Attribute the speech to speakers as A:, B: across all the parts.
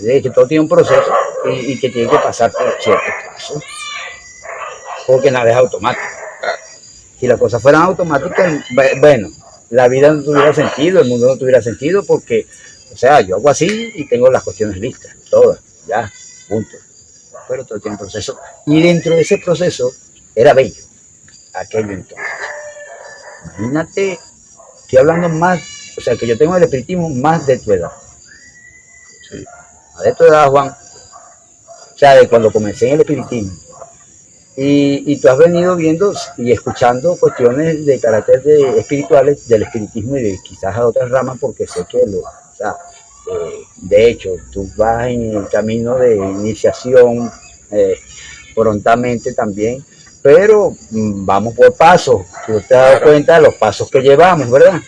A: de hecho todo tiene un proceso y que tiene que pasar por ciertos pasos, porque nada es automático. Si las cosas fueran automáticas, bueno, la vida no tuviera sentido, el mundo no tuviera sentido, porque, o sea, yo hago así y tengo las cuestiones listas, todas, ya, punto. Pero todo tiene un proceso. Y dentro de ese proceso era bello, aquello entonces. Imagínate, estoy hablando más, o sea, que yo tengo el espiritismo más de tu edad. Sí. Más de tu edad, Juan. O sea, de cuando comencé en el espiritismo. Y tú has venido viendo y escuchando cuestiones de carácter espirituales del espiritismo y de quizás a otras ramas, porque sé que o sea, de hecho, tú vas en el camino de iniciación prontamente también, pero vamos por pasos. Tú te has dado cuenta de los pasos que llevamos, ¿verdad?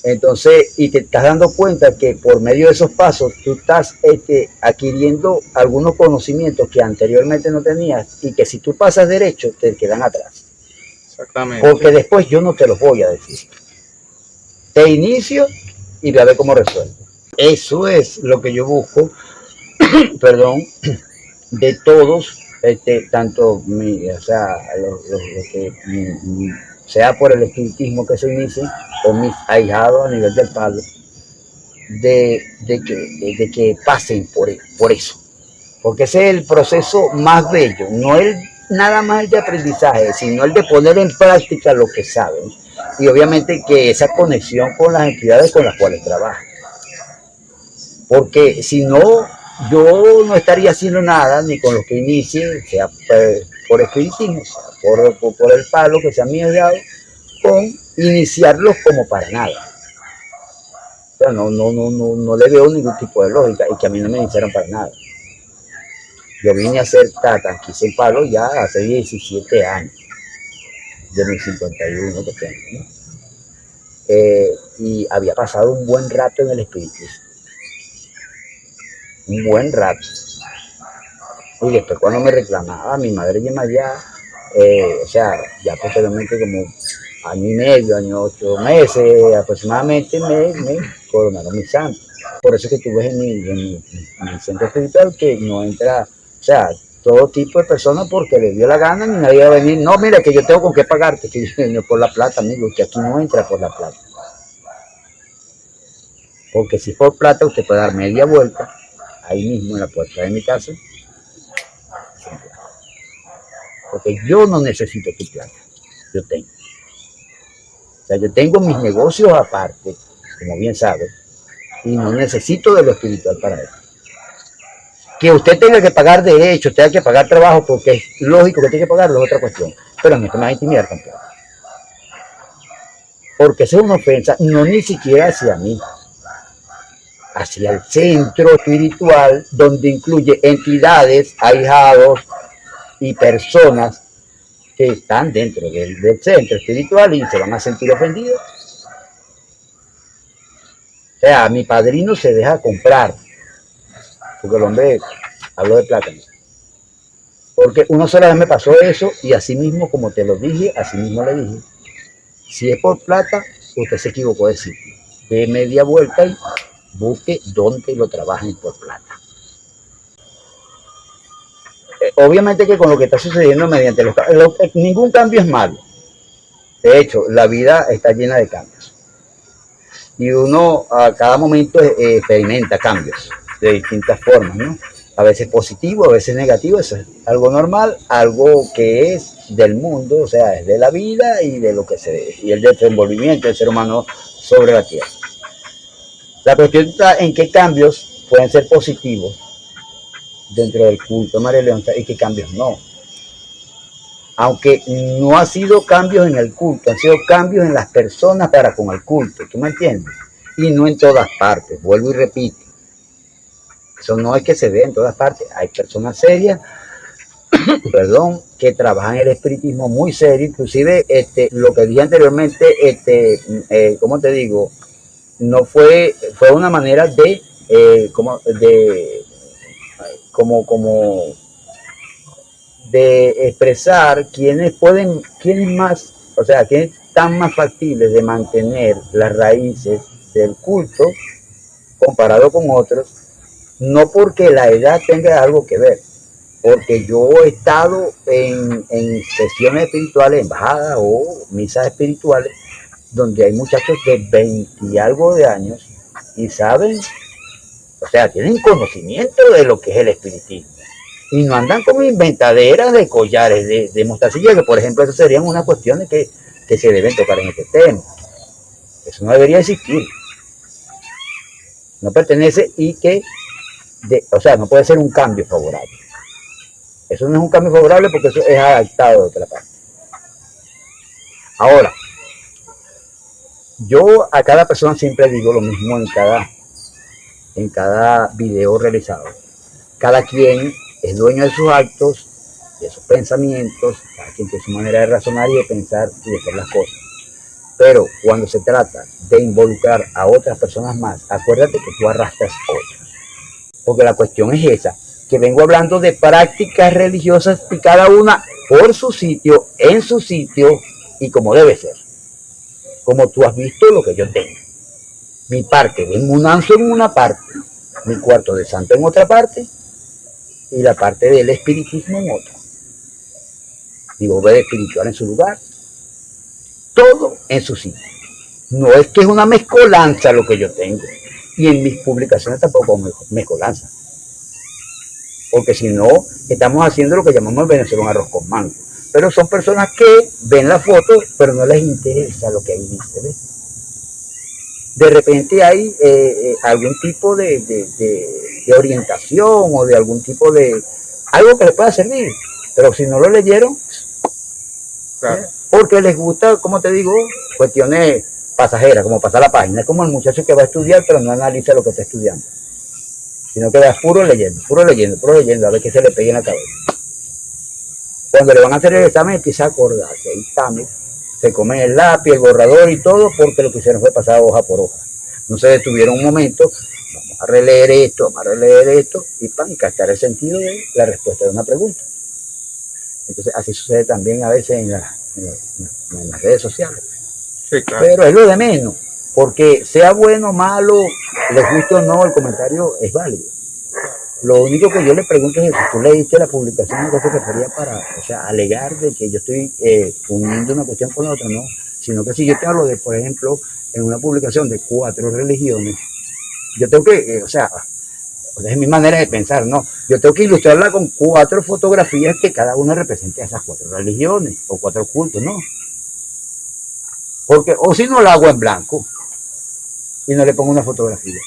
A: Entonces, y te estás dando cuenta que por medio de esos pasos tú estás adquiriendo algunos conocimientos que anteriormente no tenías y que si tú pasas derecho te quedan atrás. Exactamente. Porque después yo no te los voy a decir. Te inicio y voy a ver cómo resuelvo. Eso es lo que yo busco, perdón, de todos, tanto o sea, lo que sea por el espiritismo que se inicie, o mis ahijados a nivel del palo, de que pasen por eso. Porque ese es el proceso más bello, no el nada más el de aprendizaje, sino el de poner en práctica lo que saben. Y obviamente que esa conexión con las entidades con las cuales trabajan. Porque si no, yo no estaría haciendo nada, ni con los que inicie, sea por espiritismo, sea por el palo que se han mediado, con iniciarlos como para nada. O sea, no le veo ningún tipo de lógica y que a mí no me iniciaron para nada. Yo vine a hacer tata, quise el palo ya hace 17 años, de mis 51 que tengo, ¿no? Y había pasado un buen rato en el espiritismo. Un buen rato. Y después cuando me reclamaba, mi madre ya o sea, ya posteriormente como año y medio, año 8 meses aproximadamente, me coronaron mi santo. Por eso es que tú ves en mi centro espiritual que no entra, o sea, todo tipo de personas porque le dio la gana ni nadie va a venir. No, mira, que yo tengo con qué pagarte, que yo por la plata, amigo, que aquí no entra por la plata. Porque si por plata usted puede dar media vuelta ahí mismo en la puerta de mi casa. Porque yo no necesito tu plata, yo tengo. O sea, yo tengo mis negocios aparte, como bien sabes, y no necesito de lo espiritual para eso. Que usted tenga que pagar derechos, tenga que pagar trabajo, porque es lógico que tiene que pagarlo, es otra cuestión. Pero no te me va a intimidar tampoco. Porque esa es una ofensa, no ni siquiera hacia mí, hacia el centro espiritual, donde incluye entidades, ahijados y personas que están dentro del centro espiritual y se van a sentir ofendidos. O sea, mi padrino se deja comprar, porque el hombre habló de plátano. Porque una sola vez me pasó eso y así mismo, como te lo dije, así mismo le dije, si es por plata, usted se equivocó de sitio. De media vuelta y busque dónde lo trabajen por plata. Obviamente que con lo que está sucediendo mediante ningún cambio es malo. De hecho, la vida está llena de cambios. Y uno a cada momento experimenta cambios de distintas formas, ¿no? A veces positivo, a veces negativo, eso es algo normal, algo que es del mundo, o sea, es de la vida y de lo que y el desenvolvimiento del ser humano sobre la tierra. La cuestión está en qué cambios pueden ser positivos dentro del culto de María Leonza y qué cambios no. Aunque no ha sido cambios en el culto, han sido cambios en las personas para con el culto, ¿tú me entiendes? Y no en todas partes, vuelvo y repito. Eso no es que se ve en todas partes. Hay personas serias, perdón, que trabajan el espiritismo muy serio, inclusive lo que dije anteriormente, ¿cómo te digo? No fue una manera de, de expresar quiénes más, o sea, quiénes están más factibles de mantener las raíces del culto comparado con otros, No porque la edad tenga algo que ver, porque yo he estado en sesiones espirituales, en bajadas o misas espirituales, donde hay muchachos de 20 y algo de años y saben, o sea, tienen conocimiento de lo que es el espiritismo. Y no andan como inventaderas de collares, de mostacilla, que por ejemplo, eso serían unas cuestiones que se deben tocar en este tema. Eso no debería existir. No pertenece y que, o sea, no puede ser un cambio favorable. Eso no es un cambio favorable porque eso es adaptado de otra parte. Ahora, yo a cada persona siempre digo lo mismo en cada video realizado. Cada quien es dueño de sus actos, de sus pensamientos, cada quien tiene su manera de razonar y de pensar y de hacer las cosas. Pero cuando se trata de involucrar a otras personas más, acuérdate que tú arrastras otras. Porque la cuestión es esa, que vengo hablando de prácticas religiosas y cada una por su sitio, en su sitio y como debe ser. Como tú has visto lo que yo tengo. Mi parque de Munanzo en una parte, mi cuarto de santo en otra parte y la parte del espiritismo en otra. Mi bóveda espiritual en su lugar. Todo en su sitio. No es que es una mezcolanza lo que yo tengo. Y en mis publicaciones tampoco mezcolanza. Porque si no, estamos haciendo lo que llamamos en Venezuela un arroz con mango. Pero son personas que ven la foto, pero no les interesa lo que ahí dice, ¿ves? De repente hay algún tipo de orientación o de algún tipo de algo que les pueda servir, pero si no lo leyeron, claro. Porque les gusta, como te digo, cuestiones pasajeras, como pasar la página. Es como el muchacho que va a estudiar, pero no analiza lo que está estudiando, sino que va puro leyendo, a ver qué se le pegue en la cabeza. Cuando le van a hacer el examen, empieza a acordarse, ahí está, mira. Se comen el lápiz, el borrador y todo, porque lo que hicieron fue pasar hoja por hoja. No se detuvieron un momento, vamos a releer esto, y captar el sentido de la respuesta de una pregunta. Entonces, así sucede también a veces en las redes sociales. Sí, claro. Pero es lo de menos, porque sea bueno o malo, les guste o no, el comentario es válido. Lo único que yo le pregunto es, si tú leíste la publicación en que se refería para, o sea, alegar de que yo estoy uniendo una cuestión con la otra, no, sino que si yo te hablo de, por ejemplo, en una publicación de 4 religiones, yo tengo que, o sea, es mi manera de pensar, ¿no? Yo tengo que ilustrarla con 4 fotografías que cada una represente a esas 4 religiones o 4 cultos, ¿no? Porque, o si no la hago en blanco y no le pongo una fotografía.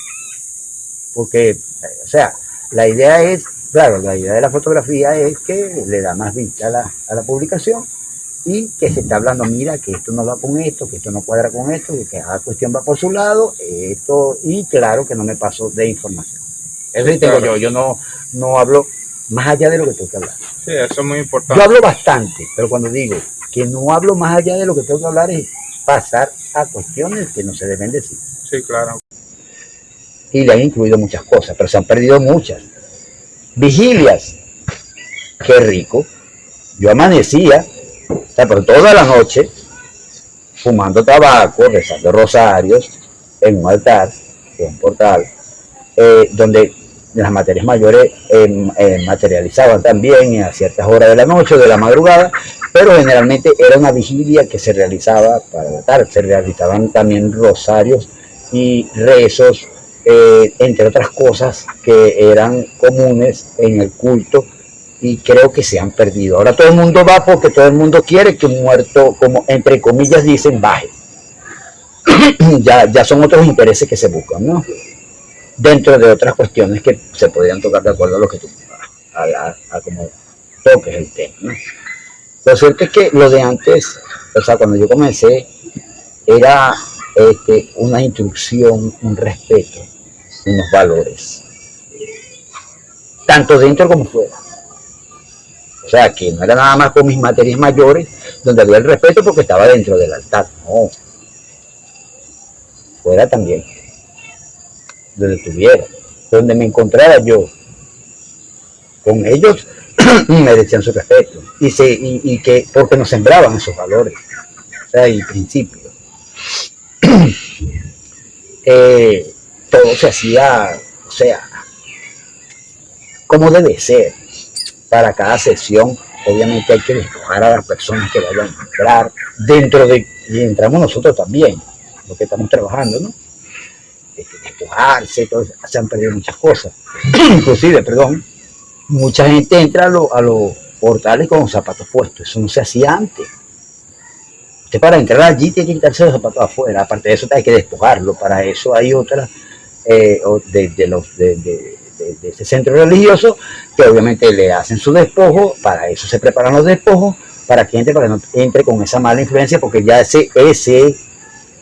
A: Porque, o sea, la idea es, claro, la idea de la fotografía es que le da más vista a la publicación y que se está hablando, mira, que esto no va con esto, que esto no cuadra con esto, que cada cuestión va por su lado, esto, y claro que no me paso de información. Eso sí tengo claro. Yo no hablo más allá de lo que tengo que hablar.
B: Sí, eso es muy importante.
A: Yo hablo bastante, pero cuando digo que no hablo más allá de lo que tengo que hablar es pasar a cuestiones que no se deben decir.
B: Sí, claro.
A: Y le han incluido muchas cosas, pero se han perdido muchas. Vigilias, qué rico. Yo amanecía, o sea, por toda la noche, fumando tabaco, rezando rosarios, en un altar, en un portal, donde las materias mayores materializaban también a ciertas horas de la noche o de la madrugada, pero generalmente era una vigilia que se realizaba para la tarde. Se realizaban también rosarios y rezos, entre otras cosas que eran comunes en el culto y creo que se han perdido. Ahora todo el mundo va porque todo el mundo quiere que un muerto, como entre comillas dicen, baje. ya son otros intereses que se buscan, ¿no? Dentro de otras cuestiones que se podrían tocar de acuerdo a lo que tú, a como toques el tema, ¿no? Lo cierto es que lo de antes, o sea, cuando yo comencé, era una instrucción, un respeto, unos valores, tanto dentro como fuera. O sea, que no era nada más con mis materias mayores, donde había el respeto porque estaba dentro del altar, no. Fuera también, donde estuviera, donde me encontrara yo, con ellos merecían su respeto, y que porque nos sembraban esos valores, o sea, y principios. Todo se hacía, o sea, como debe ser. Para cada sesión, obviamente hay que despojar a las personas que vayan a entrar, y entramos nosotros también, lo que estamos trabajando, ¿no? Despojarse, se han perdido muchas cosas. Inclusive, perdón, mucha gente entra a los portales con los zapatos puestos, eso no se hacía antes. Usted para entrar allí tiene que quitarse los zapatos afuera, aparte de eso hay que despojarlo, para eso hay otras, de ese centro religioso, que obviamente le hacen su despojo, para eso se preparan los despojos, para que no entre con esa mala influencia, porque ya ese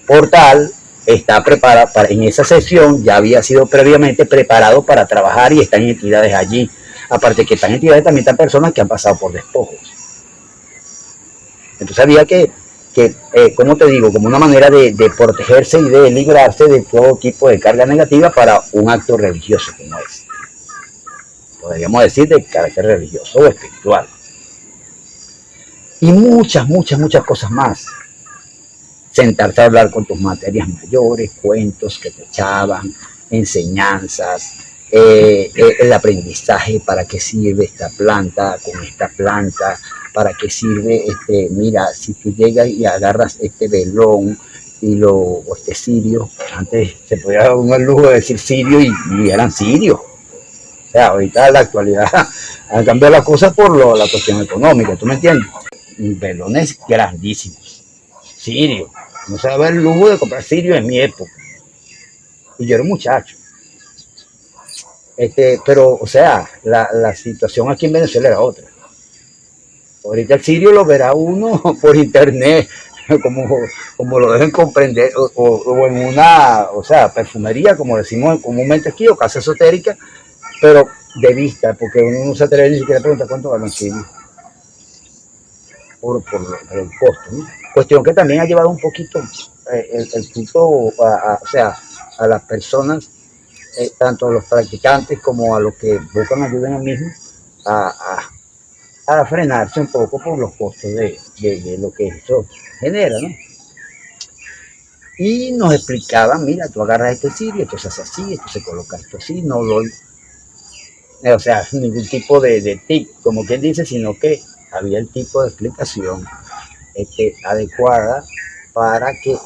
A: portal está preparado, en esa sesión ya había sido previamente preparado para trabajar y están entidades allí. Aparte que están entidades, también están personas que han pasado por despojos. Entonces había que como te digo, como una manera de protegerse y de librarse de todo tipo de carga negativa para un acto religioso como es. Podríamos decir de carácter religioso o espiritual. Y muchas cosas más. Sentarte a hablar con tus materias mayores, cuentos que te echaban, enseñanzas, el aprendizaje, para qué sirve esta planta, con esta planta, para qué sirve, mira, si tú llegas y agarras este velón o este cirio, antes se podía dar uno el lujo de decir cirio y eran cirios. O sea, ahorita en la actualidad han cambiado las cosas por la cuestión económica, ¿tú me entiendes? Velones grandísimos, cirio. No se daba el lujo de comprar cirio en mi época. Y yo era un muchacho. Pero, o sea, la situación aquí en Venezuela era otra. Ahorita el cirio lo verá uno por internet, como lo deben comprender, o en una, o sea, perfumería, como decimos comúnmente aquí, o casa esotérica, pero de vista, porque uno no se atreve ni siquiera a preguntar cuánto vale un cirio. Por el costo, ¿no? Cuestión que también ha llevado un poquito el culto, o sea, a las personas, tanto a los practicantes como a los que buscan ayuda en el mismo, a frenarse un poco por los costos de lo que esto genera, ¿no? Y nos explicaban, mira, tú agarras este cirio, esto se hace así, esto se coloca esto así, no doy, o sea, ningún tipo de tip, como quien dice, sino que había el tipo de explicación adecuada para que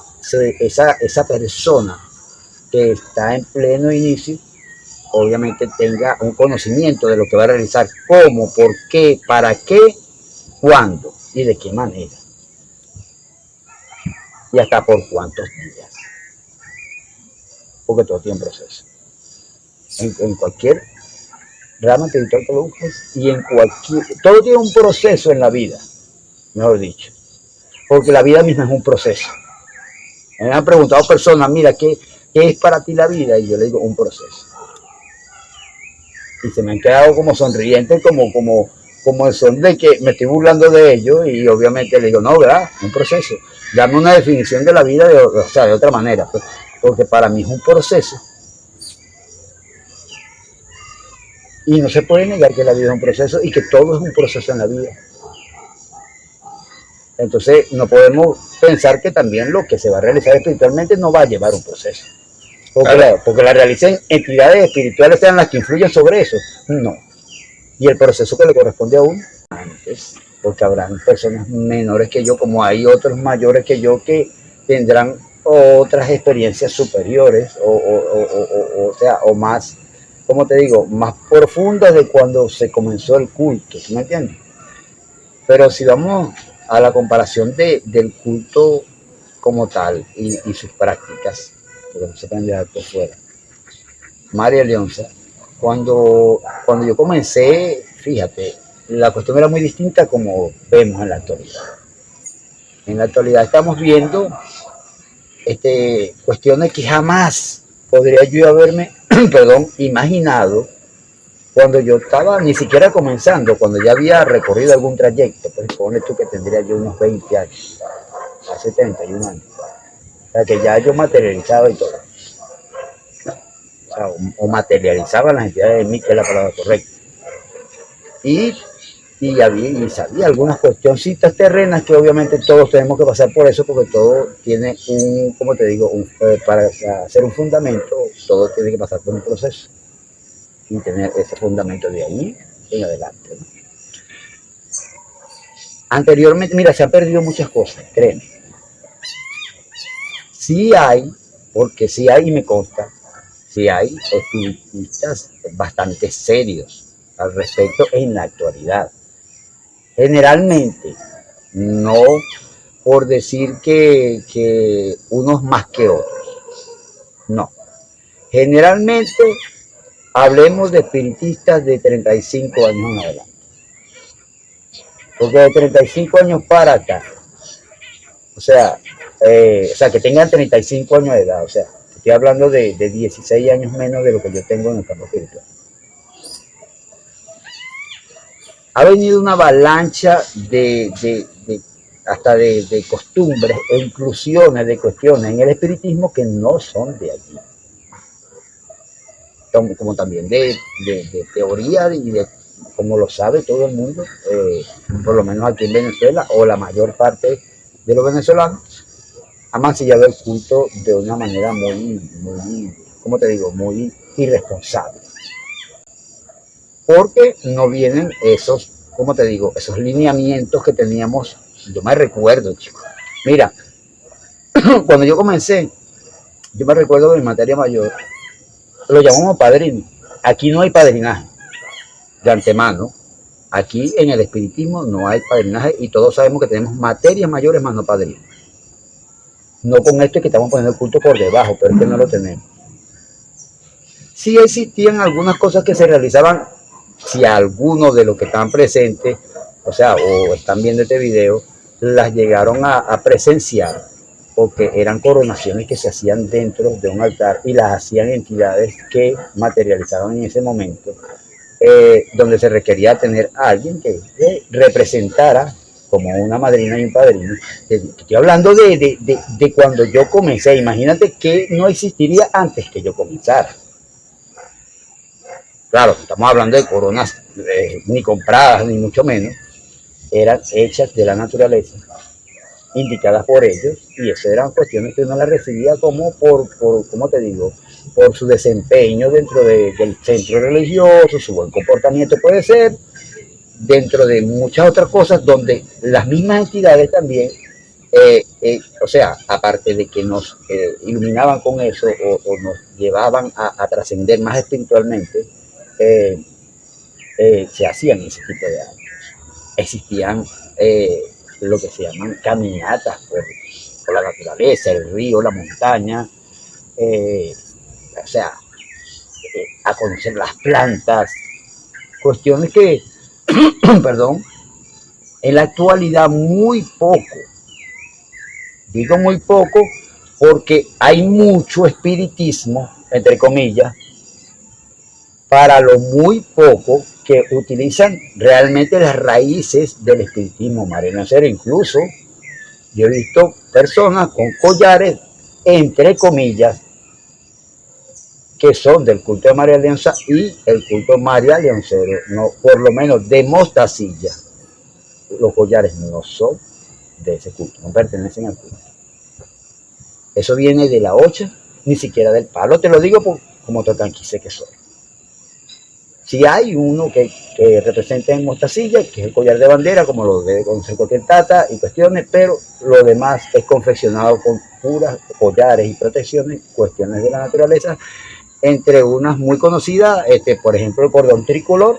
A: esa persona que está en pleno inicio, obviamente tenga un conocimiento de lo que va a realizar, cómo, por qué, para qué, cuándo y de qué manera. Y hasta por cuántos días. Porque todo tiene un proceso. En cualquier rama espiritual que lo busques y todo tiene un proceso en la vida, mejor dicho. Porque la vida misma es un proceso. Me han preguntado personas, mira, ¿qué es para ti la vida? Y yo le digo, un proceso. Y se me han quedado como sonrientes, como el son de que me estoy burlando de ellos, y obviamente le digo, no, ¿verdad? Un proceso. Dame una definición de la vida de otra manera, pues, porque para mí es un proceso. Y no se puede negar que la vida es un proceso y que todo es un proceso en la vida. Entonces no podemos pensar que también lo que se va a realizar espiritualmente no va a llevar un proceso. Porque la realicen entidades espirituales sean las que influyen sobre eso. No. Y el proceso que le corresponde a uno antes, porque habrán personas menores que yo, como hay otros mayores que yo, que tendrán otras experiencias superiores o más, como te digo, más profundas de cuando se comenzó el culto, ¿tú me entiendes? Pero si vamos a la comparación del culto como tal y sus prácticas, porque no se pueden dejar por fuera. María Leonza, cuando yo comencé, fíjate, la cuestión era muy distinta como vemos en la actualidad. En la actualidad estamos viendo cuestiones que jamás podría yo haberme imaginado cuando yo estaba ni siquiera comenzando, cuando ya había recorrido algún trayecto. Pues pone tú que tendría yo unos 20 años, hace 31 años. O sea, que ya yo materializaba y todo. O sea, o materializaba las entidades de mí, que es la palabra correcta. Y sabía algunas cuestioncitas terrenas que obviamente todos tenemos que pasar por eso, porque todo tiene como te digo, para hacer un fundamento, todo tiene que pasar por un proceso. y tener ese fundamento de ahí en adelante, ¿no? Anteriormente, mira, se han perdido muchas cosas, créeme. Sí hay, porque sí hay, y me consta, sí hay espiritistas bastante serios al respecto en la actualidad. Generalmente, no por decir que unos más que otros, no. Generalmente, hablemos de espiritistas de 35 años en adelante. Porque de 35 años para acá, o sea, que tengan 35 años de edad, o sea, estoy hablando de 16 años menos de lo que yo tengo en el campo espiritual. Ha venido una avalancha hasta de costumbres e inclusiones de cuestiones en el espiritismo que no son de allí. Como también de teoría y de, como lo sabe todo el mundo, por lo menos aquí en Venezuela, o la mayor parte de los venezolanos, ha mancillado el culto de una manera muy, ¿cómo te digo?, muy irresponsable. Porque no vienen esos, ¿cómo te digo?, esos lineamientos que teníamos. Yo me recuerdo, chicos. Mira, cuando yo comencé, yo me recuerdo que en materia mayor, lo llamamos padrino. Aquí no hay padrinaje de antemano. Aquí en el espiritismo no hay padrinaje y todos sabemos que tenemos materias mayores más no padrinos. No con esto es que estamos poniendo el culto por debajo, pero es que no lo tenemos. Sí existían algunas cosas que se realizaban, si algunos de los que están presentes, o sea, o están viendo este video, las llegaron a presenciar, porque eran coronaciones que se hacían dentro de un altar y las hacían entidades que materializaban en ese momento, donde se requería tener a alguien que representara como una madrina y un padrino. Estoy hablando de cuando yo comencé. Imagínate que no existiría antes que yo comenzara. Claro, estamos hablando de coronas ni compradas, ni mucho menos. Eran hechas de la naturaleza, indicadas por ellos, y esas eran cuestiones que uno las recibía como ¿cómo te digo?, por su desempeño dentro del centro religioso, su buen comportamiento puede ser, dentro de muchas otras cosas donde las mismas entidades también, o sea, aparte de que nos iluminaban con eso o nos llevaban a trascender más espiritualmente, se hacían ese tipo de actos. Existían lo que se llaman caminatas por la naturaleza, el río, la montaña, o sea, a conocer las plantas, cuestiones que, perdón, en la actualidad muy poco, digo muy poco porque hay mucho espiritismo, entre comillas, para lo muy poco que utilizan realmente las raíces del espiritismo mariano. Incluso yo he visto personas con collares, entre comillas, que son del culto de María Leonza y el culto María Leoncero, no, por lo menos de Mostacilla. Los collares no son de ese culto, no pertenecen al culto. Eso viene de la Ocha, ni siquiera del Palo. Te lo digo como totanquise que soy. Si hay uno que representa en Mostacilla, que es el collar de bandera, como lo debe conocer cualquier tata y cuestiones, pero lo demás es confeccionado con puras collares y protecciones, cuestiones de la naturaleza, entre unas muy conocidas, por ejemplo, el cordón tricolor,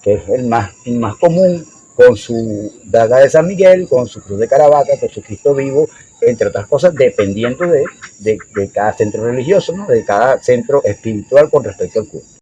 A: que es el más común, con su daga de San Miguel, con su cruz de Caravaca, con su Cristo vivo, entre otras cosas, dependiendo de cada centro religioso, ¿no?, de cada centro espiritual con respecto al culto.